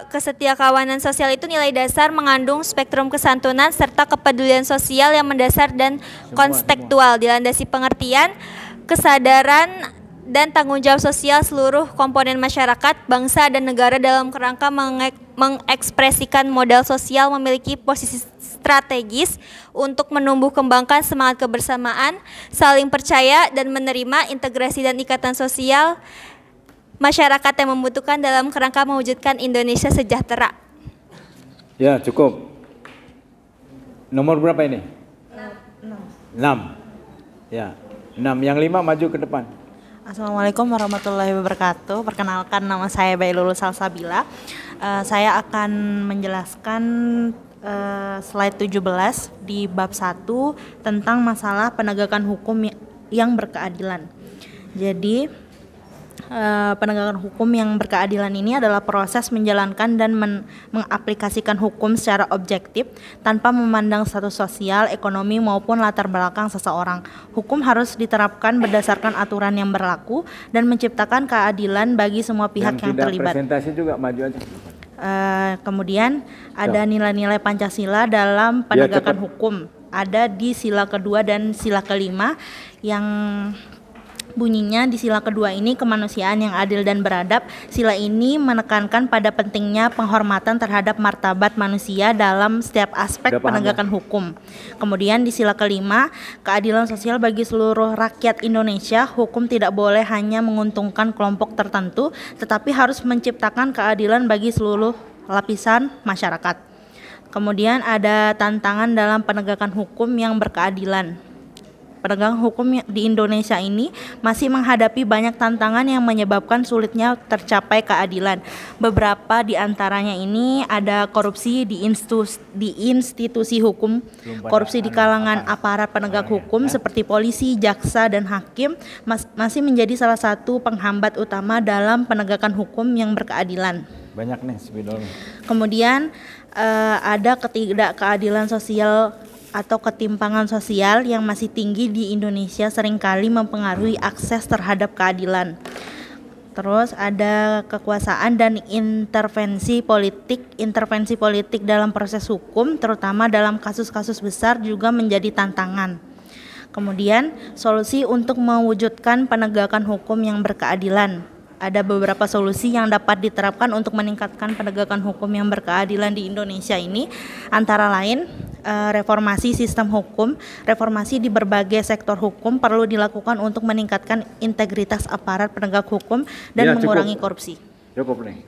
kesetiakawanan sosial itu nilai dasar mengandung spektrum kesantunan serta kepedulian sosial yang mendasar dan kontekstual, dilandasi pengertian, kesadaran, dan tanggung jawab sosial seluruh komponen masyarakat, bangsa, dan negara dalam kerangka mengekspresikan modal sosial memiliki posisi strategis untuk menumbuh kembangkan semangat kebersamaan, saling percaya, dan menerima integrasi dan ikatan sosial masyarakat yang membutuhkan dalam kerangka mewujudkan Indonesia sejahtera. Ya, cukup. Nomor berapa ini? 6. Ya, 6. Yang 5 maju ke depan. Assalamualaikum warahmatullahi wabarakatuh. Perkenalkan, nama saya Bailul Salsabila. Saya akan menjelaskan slide 17 di bab 1 tentang masalah penegakan hukum yang berkeadilan. Jadi penegakan hukum yang berkeadilan ini adalah proses menjalankan dan mengaplikasikan hukum secara objektif tanpa memandang status sosial, ekonomi maupun latar belakang seseorang. Hukum harus diterapkan berdasarkan aturan yang berlaku dan menciptakan keadilan bagi semua pihak yang terlibat. Presentasi juga maju aja. Kemudian ada nilai-nilai Pancasila dalam penegakan hukum. Ada di sila kedua dan sila kelima yang bunyinya di sila kedua ini kemanusiaan yang adil dan beradab. Sila ini menekankan pada pentingnya penghormatan terhadap martabat manusia dalam setiap aspek penegakan hukum. Kemudian di sila kelima, keadilan sosial bagi seluruh rakyat Indonesia. Hukum tidak boleh hanya menguntungkan kelompok tertentu, tetapi harus menciptakan keadilan bagi seluruh lapisan masyarakat. Kemudian ada tantangan dalam penegakan hukum yang berkeadilan. penegakan hukum di Indonesia ini masih menghadapi banyak tantangan yang menyebabkan sulitnya tercapai keadilan. Beberapa di antaranya ini ada korupsi di institusi hukum, korupsi di kalangan aparat penegak hukum seperti polisi, jaksa, dan hakim masih menjadi salah satu penghambat utama dalam penegakan hukum yang berkeadilan. Banyak nih spidol. Kemudian ada ketidakkeadilan sosial atau ketimpangan sosial yang masih tinggi di Indonesia seringkali mempengaruhi akses terhadap keadilan. Terus ada kekuasaan dan intervensi politik dalam proses hukum, terutama dalam kasus-kasus besar juga menjadi tantangan. Kemudian solusi untuk mewujudkan penegakan hukum yang berkeadilan. Ada beberapa solusi yang dapat diterapkan untuk meningkatkan penegakan hukum yang berkeadilan di Indonesia ini, antara lain reformasi sistem hukum. Reformasi di berbagai sektor hukum perlu dilakukan untuk meningkatkan integritas aparat penegak hukum dan mengurangi korupsi. Cukup nih.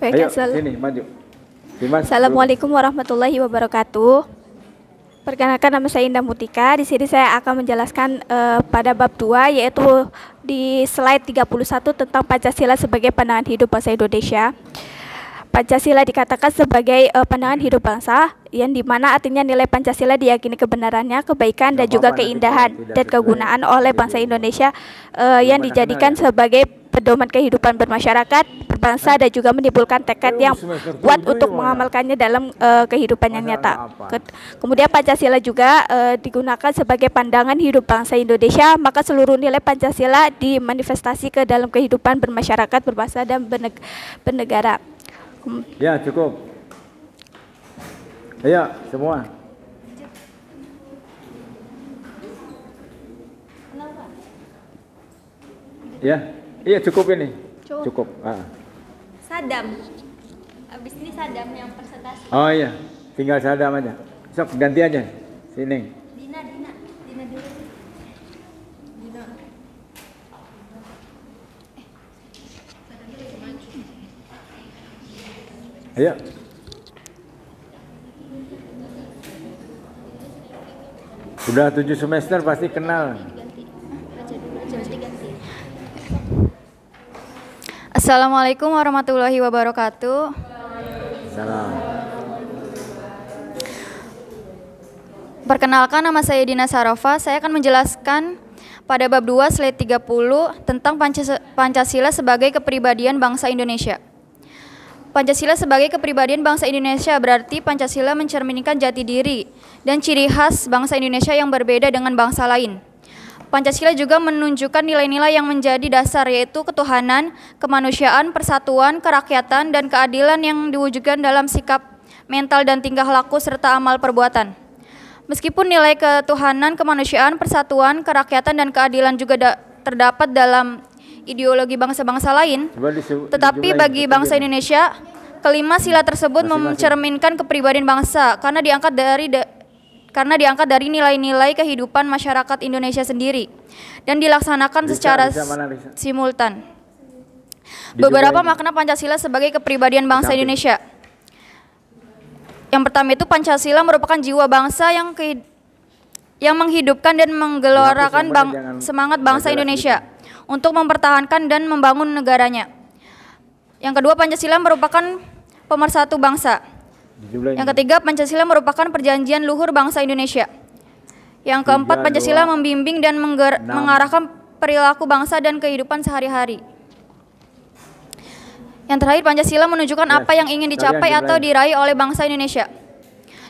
Baik, Ayo sini maju. Dimas, Assalamualaikum warahmatullahi wabarakatuh. Perkenalkan, nama saya Indah Mutika. Di sini saya akan menjelaskan pada bab 2, yaitu di slide 31 tentang Pancasila sebagai pandangan hidup bangsa Indonesia. Pancasila dikatakan sebagai pandangan hidup bangsa, yang dimana artinya nilai Pancasila diyakini kebenarannya, kebaikan, dan juga keindahan dan kegunaan oleh bangsa Indonesia yang dijadikan sebagai pedoman kehidupan bermasyarakat, berbangsa, dan juga menimbulkan tekad yang kuat untuk mengamalkannya dalam kehidupan yang nyata. Kemudian Pancasila juga digunakan sebagai pandangan hidup bangsa Indonesia, maka seluruh nilai Pancasila dimanifestasi ke dalam kehidupan bermasyarakat, berbangsa, dan bernegara. Ya, cukup. Ayo semua. Ya, iya cukup ini. Cukup. Sadam. Habis ini Sadam yang presentasi. Oh iya, tinggal Sadam aja. Sok ganti aja. Sini. Dina dulu. Ayo. Sudah 7 semester pasti kenal. Assalamualaikum warahmatullahi wabarakatuh. Salam. Perkenalkan, nama saya Dina Sarofa. Saya akan menjelaskan pada bab 2 slide 30 tentang Pancasila sebagai kepribadian bangsa Indonesia. Pancasila sebagai kepribadian bangsa Indonesia berarti Pancasila mencerminkan jati diri dan ciri khas bangsa Indonesia yang berbeda dengan bangsa lain. Pancasila juga menunjukkan nilai-nilai yang menjadi dasar, yaitu ketuhanan, kemanusiaan, persatuan, kerakyatan, dan keadilan yang diwujudkan dalam sikap, mental, dan tingkah laku serta amal perbuatan. Meskipun nilai ketuhanan, kemanusiaan, persatuan, kerakyatan, dan keadilan juga terdapat dalam ideologi bangsa-bangsa lain, tetapi bagi bangsa Indonesia, kelima sila tersebut mencerminkan kepribadian bangsa karena diangkat dari nilai-nilai kehidupan masyarakat Indonesia sendiri dan dilaksanakan secara simultan. Beberapa makna Pancasila sebagai kepribadian bangsa Indonesia. Yang pertama itu, Pancasila merupakan jiwa bangsa yang menghidupkan dan menggelorakan semangat bangsa Indonesia untuk mempertahankan dan membangun negaranya. Yang kedua, Pancasila merupakan pemersatu bangsa. Yang ketiga, Pancasila merupakan perjanjian luhur bangsa Indonesia. Yang keempat, Pancasila membimbing dan mengarahkan perilaku bangsa dan kehidupan sehari-hari. Yang terakhir, Pancasila menunjukkan apa yang ingin dicapai atau diraih oleh bangsa Indonesia.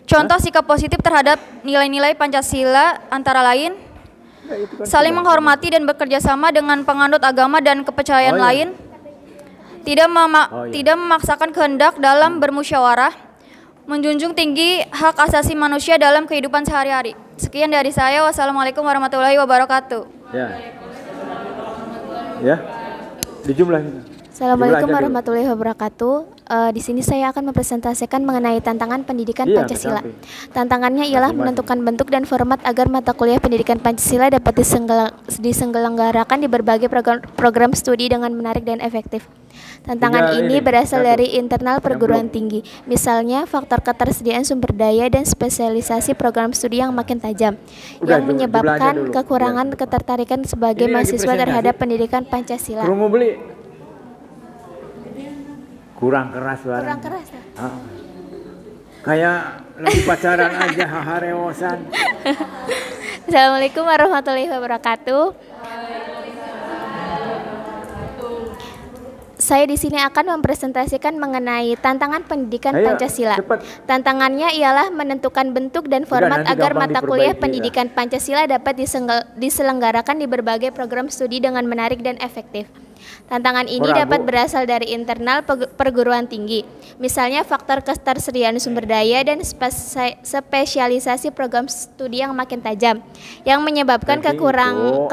Contoh sikap positif terhadap nilai-nilai Pancasila antara lain saling menghormati dan bekerja sama dengan penganut agama dan kepercayaan lain, tidak memaksakan kehendak dalam bermusyawarah, menjunjung tinggi hak asasi manusia dalam kehidupan sehari-hari. Sekian dari saya. Wassalamualaikum warahmatullahi wabarakatuh. Ya, di jumlah Assalamualaikum warahmatullahi wabarakatuh. Di sini saya akan mempresentasikan mengenai tantangan pendidikan Pancasila. Tantangannya ialah menentukan bentuk dan format agar mata kuliah pendidikan Pancasila dapat diselenggarakan di berbagai program studi dengan menarik dan efektif. Tantangan ini berasal dari internal perguruan tinggi, misalnya faktor ketersediaan sumber daya dan spesialisasi program studi yang makin tajam, yang menyebabkan kekurangan ketertarikan sebagai mahasiswa terhadap pendidikan Pancasila. Kurang keras suaranya. Kurang keras ya? Kayak lagi pacaran aja, harewosan. Assalamualaikum warahmatullahi wabarakatuh. Saya di sini akan mempresentasikan mengenai tantangan pendidikan Pancasila. Tantangannya ialah menentukan bentuk dan format agar mata kuliah pendidikan Pancasila dapat diselenggarakan di berbagai program studi dengan menarik dan efektif. Tantangan ini dapat berasal dari internal perguruan tinggi, misalnya faktor ketersediaan sumber daya dan spesialisasi program studi yang makin tajam, yang menyebabkan kekurangan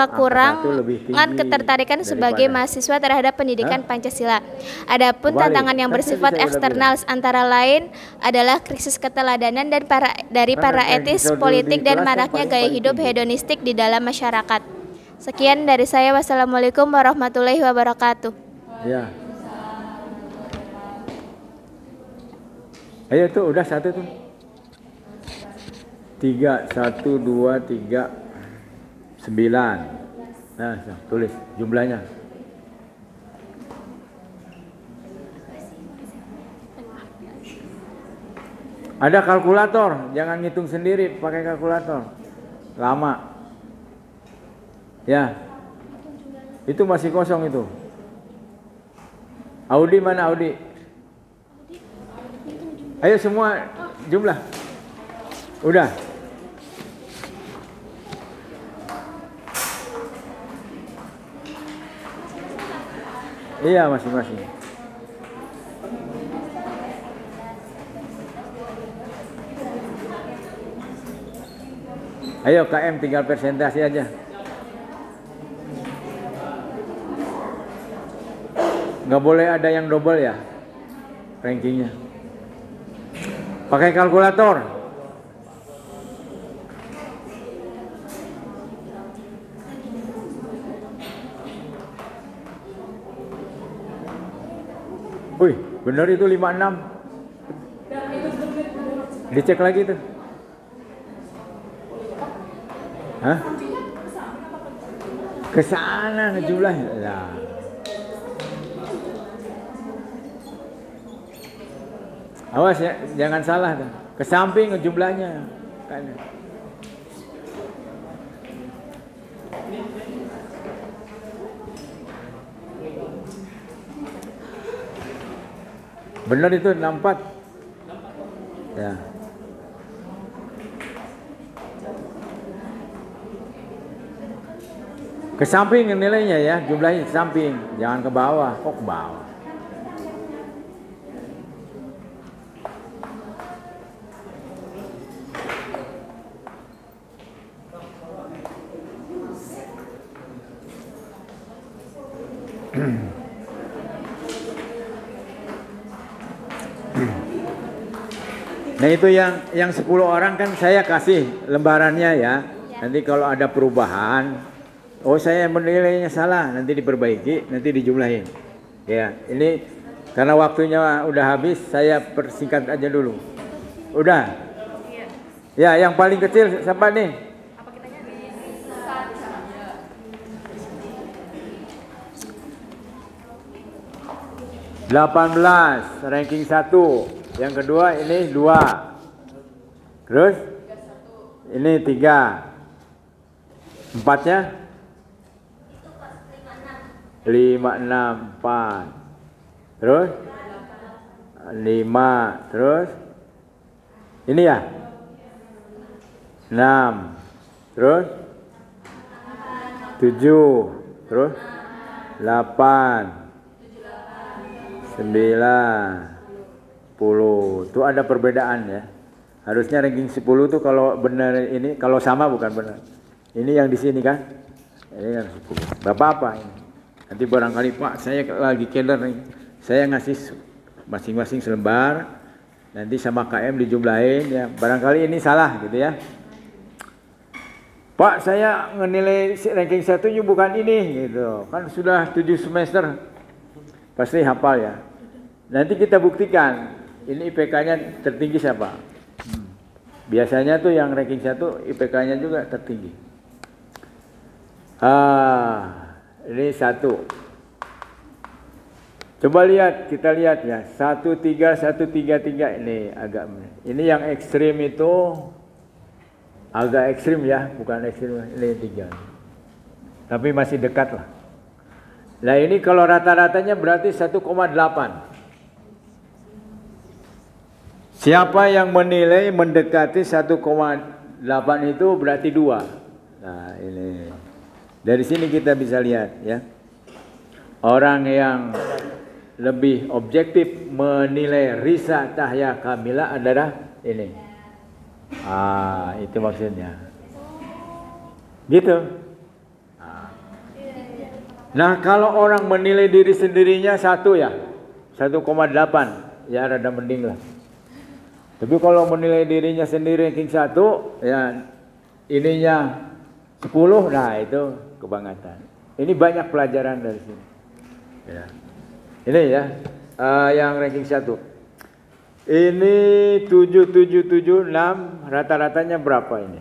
ketertarikan sebagai mahasiswa terhadap pendidikan Pancasila. Adapun tantangan yang bersifat eksternal antara lain adalah krisis keteladanan dan dari para etis politik dan maraknya gaya hidup hedonistik di dalam masyarakat. Sekian dari saya. Wassalamualaikum warahmatullahi wabarakatuh. Ya. Ayo tuh, udah satu tuh. 3, 1, 2, 3, 9. Nah, tulis jumlahnya. Ada kalkulator, jangan ngitung sendiri, pakai kalkulator. Lama. Ya, itu masih kosong itu. Audi mana Audi? Ayo semua jumlah. Udah. Iya masing-masing. Ayo KM tinggal presentasi aja. Nggak boleh ada yang double ya rankingnya. Pakai kalkulator. Wih, bener itu 56. Dicek lagi tuh. Hah? Kesana ngejumlahnya. Nah. Awas ya, jangan salah tuh. Ke samping jumlahnya. Benar itu 64. Ya. Ke samping nilainya ya, jumlahnya ke samping, jangan ke bawah. Kok ke bawah? Nah itu yang 10 orang kan saya kasih lembarannya ya. Nanti kalau ada perubahan, oh saya menilainya salah, nanti diperbaiki, nanti dijumlahin. Ya, ini karena waktunya udah habis, saya persingkat aja dulu. Udah? Ya, yang paling kecil siapa nih? 18, ranking 1. Yang kedua ini 2. Terus ini 3. Empatnya 5, 6, 4. Terus 5. Terus ini ya 6. Terus 7. Terus 8, 9, 10. Itu ada perbedaan ya. Harusnya ranking 10 tuh kalau benar ini, kalau sama bukan benar. Ini yang di sini kan. Ini yang 10. Bapak apa ini? Nanti barangkali Pak saya lagi keder nih, saya ngasih masing-masing selembar, nanti sama KM dijumlahin ya, barangkali ini salah gitu ya. Pak saya ngenilai ranking 1 bukan ini gitu, kan sudah 7 semester, pasti hafal ya. Nanti kita buktikan, ini IPK-nya tertinggi siapa. Biasanya tuh yang ranking 1 IPK-nya juga tertinggi. Ini 1. Coba lihat, kita lihat ya, 1-3, 1-3-3 ini agak, ini yang ekstrim itu agak ekstrim ya, bukan ekstrim, ini 3. Tapi masih dekat lah. Nah ini kalau rata-ratanya berarti 1,8. Siapa yang menilai mendekati 1,8 itu berarti 2. Nah ini, dari sini kita bisa lihat ya. Orang yang lebih objektif menilai Risa Cahya Kamila adalah ini. Itu maksudnya. Gitu. Nah, kalau orang menilai diri sendirinya 1 ya, 1,8 ya rada mending lah. Tapi kalau menilai dirinya sendiri ranking 1 ya ininya 10, nah itu kebangetan. Ini banyak pelajaran dari sini. Ya. Ini ya, yang ranking 1. Ini 7,776, rata-ratanya berapa ini?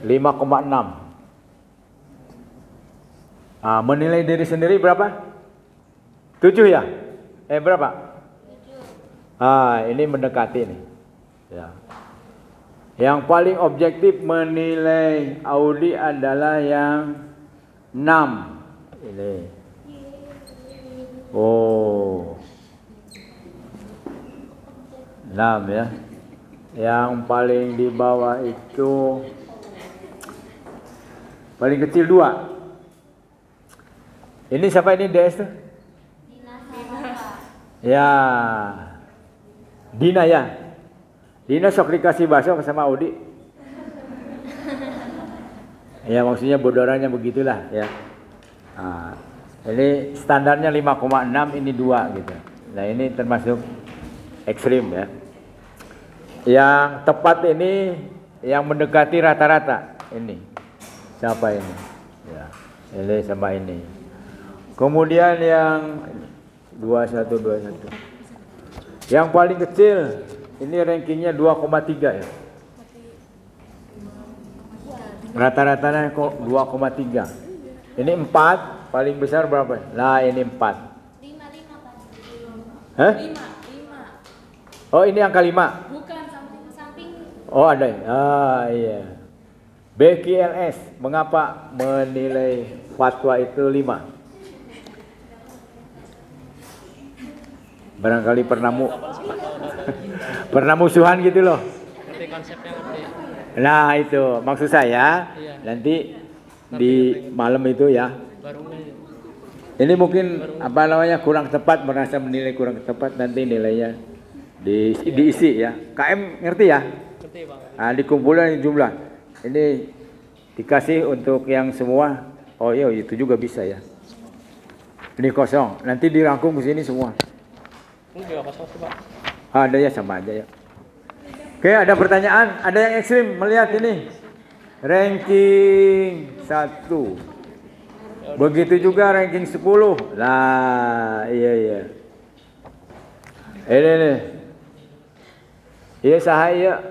5,6. Menilai diri sendiri berapa? 7 ya? Berapa? 7. Ini mendekati nih. Ya. Yang paling objektif menilai Audi adalah yang 6. Ini. Oh, 6 ya. Yang paling di bawah itu paling kecil 2. Ini siapa ini DS tuh? Ya, Dina ya. Dina sok dikasih bakso sama Audi. Ya maksudnya bodorannya begitulah ya. Ini standarnya 5,6, ini 2 gitu. Nah ini termasuk ekstrim ya. Yang tepat ini yang mendekati rata-rata ini. Siapa ini? Ya, ini sama ini. Kemudian yang 21. Yang paling kecil ini rankingnya 2,3 ya. Rata-ratanya kok 2,3. Ini 4. Paling besar berapa? Nah ini 4. 5. Hah? 5. Oh ini angka 5? Bukan, samping. Oh ada. Iya. BQLS, mengapa menilai fatwa itu 5? Barangkali pernah musuhan gitu loh. Nah itu maksud saya, nanti di malam itu ya. Ini mungkin apa namanya kurang tepat, merasa menilai kurang tepat, nanti nilainya diisi ya. KM ngerti ya? Ngerti Bang. Dikumpulkan jumlah. Ini dikasih untuk yang semua. Oh iya itu juga bisa ya. Ini kosong, nanti dirangkum ke sini semua. Ini juga kosong sih Pak. Ada ya, sama aja ya. Oke, ada pertanyaan? Ada yang ekstrim melihat ini? Ranking 1. Begitu juga ranking 10. Lah, iya. Ini nih. Iya sahaya.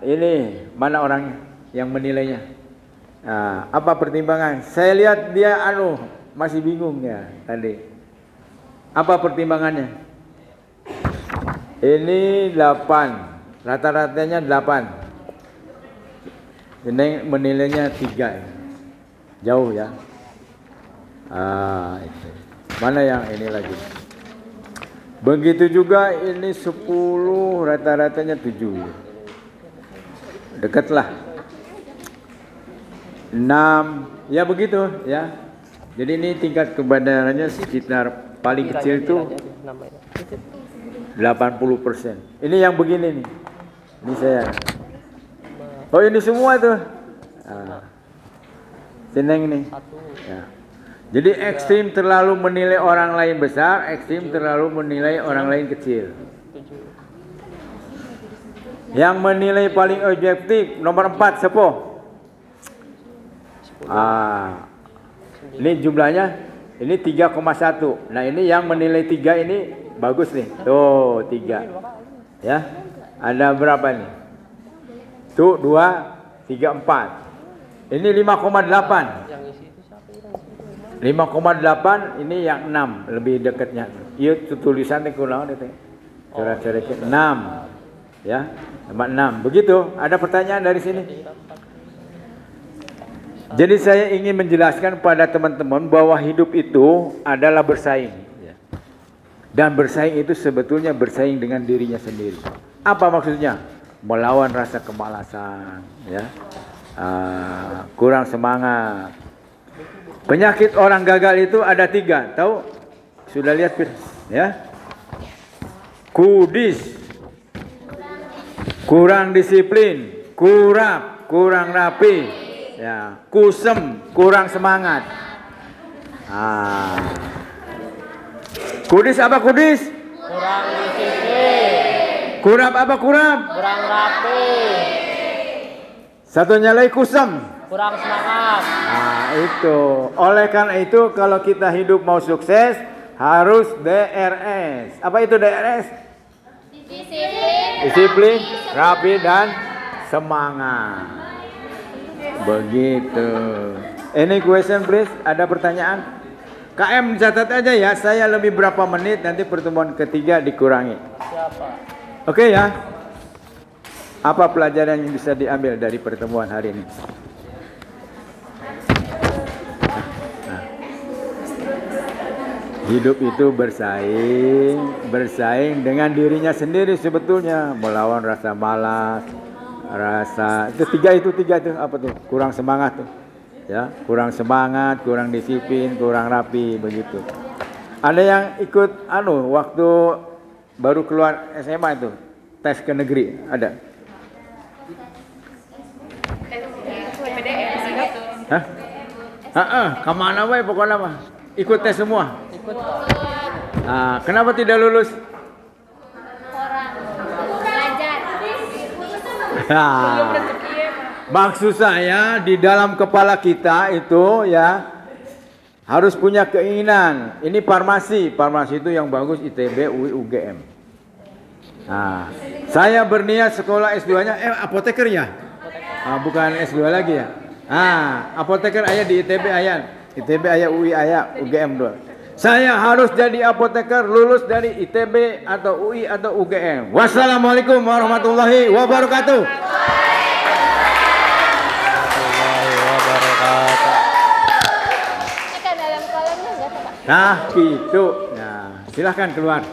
Ini mana orang yang menilainya? Apa pertimbangan? Saya lihat dia masih bingung ya tadi. Apa pertimbangannya? Ini 8. Rata-ratanya 8. Ini menilainya 3. Jauh ya. Itu. Mana yang ini lagi? Begitu juga ini 10, rata-ratanya 7. Dekatlah. 6. Ya begitu ya. Jadi ini tingkat kebenarannya sekitar paling kecil itu 80%. Ini yang begini nih. Ini saya. Oh ini semua tuh. Seneng nih. Ya. Jadi ekstrim terlalu menilai orang lain besar, ekstrim terlalu menilai orang lain kecil. Yang menilai paling objektif nomor 4 sepo. Ini jumlahnya ini 3,1. Nah ini yang menilai 3 ini bagus nih. Tuh 3. Ya. Ada berapa nih? Tuh 2, 3, 4. Ini 5,8. 5,8 ini yang 6 lebih dekatnya. Iya tulisannya kurang itu. Coret-coret 6. Ya, nomor 6. Begitu. Ada pertanyaan dari sini? Jadi saya ingin menjelaskan pada teman-teman bahwa hidup itu adalah bersaing. Dan bersaing itu sebetulnya bersaing dengan dirinya sendiri. Apa maksudnya? Melawan rasa kemalasan, ya, kurang semangat. Penyakit orang gagal itu ada 3, tahu? Sudah lihat, ya? Kudis, kurang disiplin, kurang rapi, ya, kusem, kurang semangat. Kudis apa kudis? Kurang disiplin. Kurang apa kurang? Kurang rapi. Satunya lagi kusem. Kurang semangat. Nah itu. Oleh karena itu kalau kita hidup mau sukses harus DRS. Apa itu DRS? Disiplin, rapi dan semangat. Begitu. Any question please? Ada pertanyaan? KM catat aja ya. Saya lebih berapa menit nanti pertemuan ketiga dikurangi. Siapa? Oke ya. Apa pelajaran yang bisa diambil dari pertemuan hari ini? Hidup itu bersaing dengan dirinya sendiri sebetulnya, melawan rasa malas, rasa itu tiga itu apa tuh? Kurang semangat tuh. Ya, kurang semangat, kurang disiplin, kurang rapi begitu. Ada yang ikut waktu baru keluar SMA itu tes ke negeri, ada? Hah? Kemana wae pokoknya mah? Ikut tes semua? Ikut. Kenapa tidak lulus? Maksud saya di dalam kepala kita itu ya harus punya keinginan. Ini farmasi itu yang bagus ITB, UI, UGM. Saya berniat sekolah S2-nya apoteker ya? Bukan S2 lagi ya? Apoteker ayah di ITB ayah. ITB ayah, UI ayah, UGM doang. Saya harus jadi apoteker lulus dari ITB atau UI atau UGM. Wassalamualaikum warahmatullahi wabarakatuh. Nah, gitu. Nah, silahkan keluar.